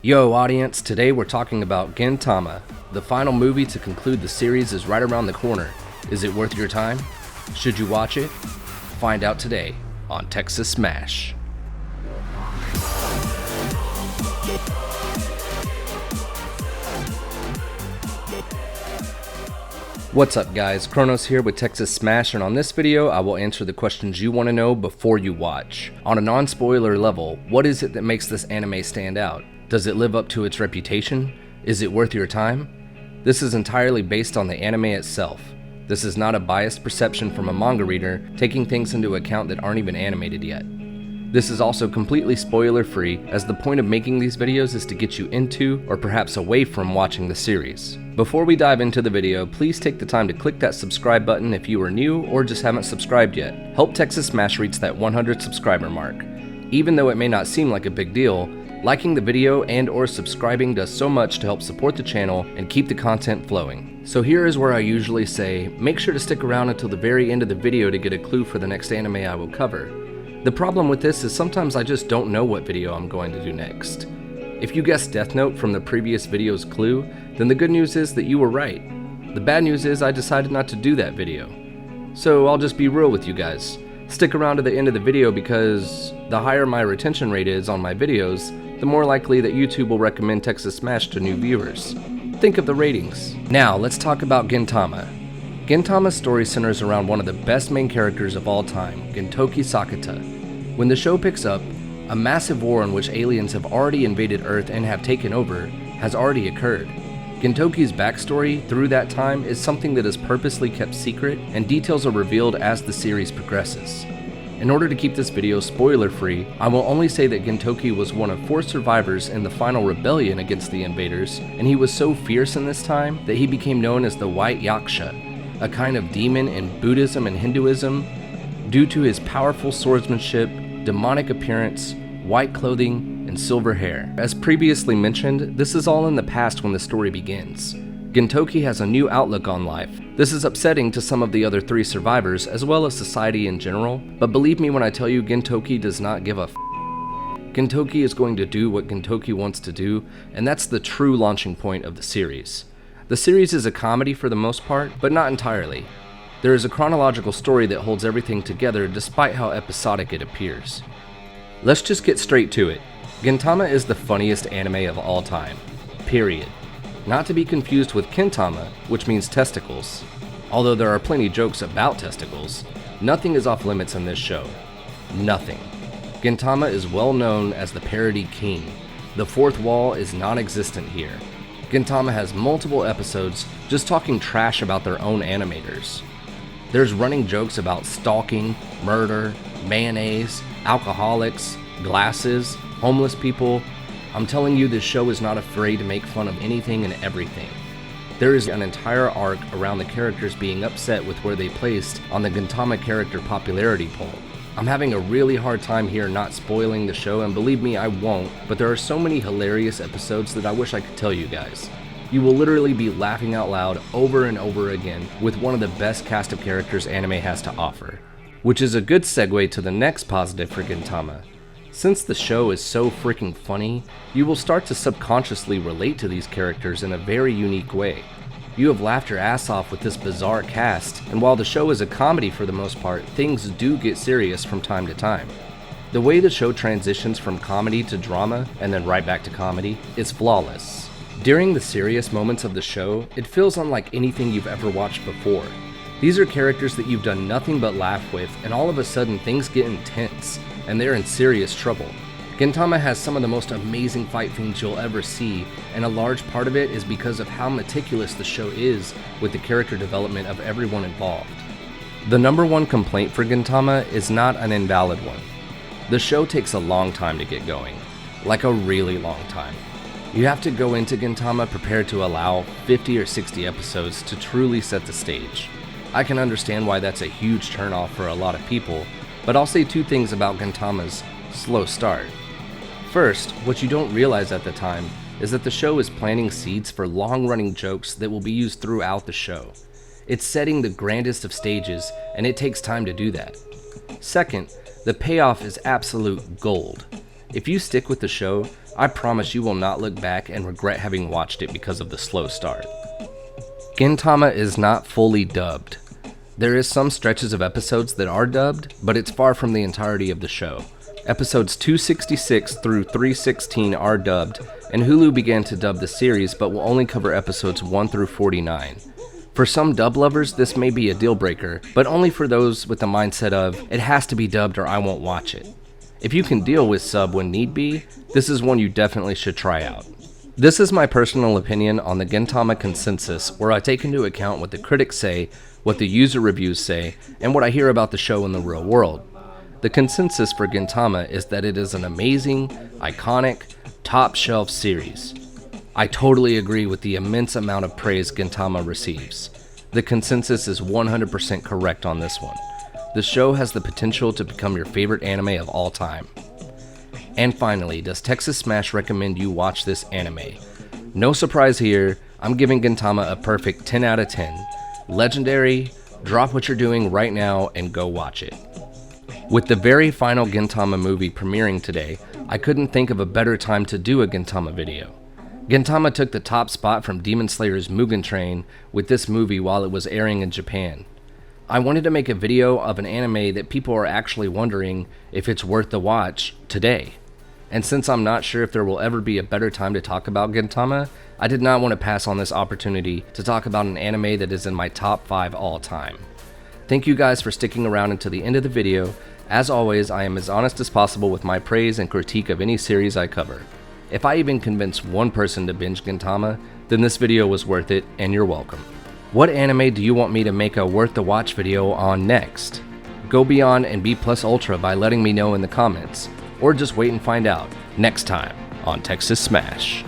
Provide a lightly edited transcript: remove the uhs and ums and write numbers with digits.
Yo audience, today we're talking about Gintama. The final movie to conclude the series is right around the corner. Is it worth your time? Should you watch it? Find out today on Texas Smash. What's up guys, Kronos here with Texas Smash, and on this video I will answer the questions you want to know before you watch. On a non-spoiler level, what is it that makes this anime stand out? Does it live up to its reputation? Is it worth your time? This is entirely based on the anime itself. This is not a biased perception from a manga reader taking things into account that aren't even animated yet. This is also completely spoiler free, as the point of making these videos is to get you into or perhaps away from watching the series. Before we dive into the video, please take the time to click that subscribe button if you are new or just haven't subscribed yet. Help Texas Smash reach that 100 subscriber mark. Even though it may not seem like a big deal, liking the video and or subscribing does so much to help support the channel and keep the content flowing. So here is where I usually say, make sure to stick around until the very end of the video to get a clue for the next anime I will cover. The problem with this is sometimes I just don't know what video I'm going to do next. If you guessed Death Note from the previous video's clue, then the good news is that you were right. The bad news is I decided not to do that video. So I'll just be real with you guys. Stick around to the end of the video because the higher my retention rate is on my videos, the more likely that YouTube will recommend Texas Smash to new viewers. Think of the ratings. Now, let's talk about Gintama. Gintama's story centers around one of the best main characters of all time, Gintoki Sakata. When the show picks up, a massive war in which aliens have already invaded Earth and have taken over has already occurred. Gintoki's backstory through that time is something that is purposely kept secret, and details are revealed as the series progresses. In order to keep this video spoiler-free, I will only say that Gintoki was one of 4 survivors in the final rebellion against the invaders, and he was so fierce in this time that he became known as the White Yaksha, a kind of demon in Buddhism and Hinduism, due to his powerful swordsmanship, demonic appearance, white clothing, and silver hair. As previously mentioned, this is all in the past when the story begins. Gintoki has a new outlook on life. This is upsetting to some of the other 3 survivors, as well as society in general, but believe me when I tell you Gintoki does not give a f***. Gintoki is going to do what Gintoki wants to do, and that's the true launching point of the series. The series is a comedy for the most part, but not entirely. There is a chronological story that holds everything together despite how episodic it appears. Let's just get straight to it. Gintama is the funniest anime of all time. Period. Not to be confused with Gintama, which means testicles. Although there are plenty jokes about testicles, nothing is off limits in this show. Nothing. Gintama is well known as the parody king. The fourth wall is non-existent here. Gintama has multiple episodes just talking trash about their own animators. There's running jokes about stalking, murder, mayonnaise, alcoholics, glasses, homeless people. I'm telling you, this show is not afraid to make fun of anything and everything. There is an entire arc around the characters being upset with where they placed on the Gintama character popularity poll. I'm having a really hard time here not spoiling the show, and believe me, I won't, but there are so many hilarious episodes that I wish I could tell you guys. You will literally be laughing out loud over and over again with one of the best cast of characters anime has to offer. Which is a good segue to the next positive for Gintama. Since the show is so freaking funny, you will start to subconsciously relate to these characters in a very unique way. You have laughed your ass off with this bizarre cast, and while the show is a comedy for the most part, things do get serious from time to time. The way the show transitions from comedy to drama, and then right back to comedy, is flawless. During the serious moments of the show, it feels unlike anything you've ever watched before. These are characters that you've done nothing but laugh with, and all of a sudden things get intense, and they're in serious trouble. Gintama has some of the most amazing fight scenes you'll ever see, and a large part of it is because of how meticulous the show is with the character development of everyone involved. The number one complaint for Gintama is not an invalid one. The show takes a long time to get going, like a really long time. You have to go into Gintama prepared to allow 50 or 60 episodes to truly set the stage. I can understand why that's a huge turnoff for a lot of people, but I'll say 2 things about Gintama's slow start. First, what you don't realize at the time is that the show is planting seeds for long-running jokes that will be used throughout the show. It's setting the grandest of stages, and it takes time to do that. Second, the payoff is absolute gold. If you stick with the show, I promise you will not look back and regret having watched it because of the slow start. Gintama is not fully dubbed. There is some stretches of episodes that are dubbed, but it's far from the entirety of the show. Episodes 266 through 316 are dubbed, and Hulu began to dub the series but will only cover episodes 1 through 49. For some dub lovers, this may be a deal breaker, but only for those with the mindset of, it has to be dubbed or I won't watch it. If you can deal with sub when need be, this is one you definitely should try out. This is my personal opinion on the Gintama consensus, where I take into account what the critics say, what the user reviews say, and what I hear about the show in the real world. The consensus for Gintama is that it is an amazing, iconic, top-shelf series. I totally agree with the immense amount of praise Gintama receives. The consensus is 100% correct on this one. The show has the potential to become your favorite anime of all time. And finally, does Texas Smash recommend you watch this anime? No surprise here, I'm giving Gintama a perfect 10 out of 10. Legendary, drop what you're doing right now and go watch it. With the very final Gintama movie premiering today, I couldn't think of a better time to do a Gintama video. Gintama took the top spot from Demon Slayer's Mugen Train with this movie while it was airing in Japan. I wanted to make a video of an anime that people are actually wondering if it's worth the watch today. And since I'm not sure if there will ever be a better time to talk about Gintama, I did not want to pass on this opportunity to talk about an anime that is in my top 5 all time. Thank you guys for sticking around until the end of the video. As always, I am as honest as possible with my praise and critique of any series I cover. If I even convince one person to binge Gintama, then this video was worth it, and you're welcome. What anime do you want me to make a worth the watch video on next? Go beyond and be plus ultra by letting me know in the comments, or just wait and find out next time on Texas Smash.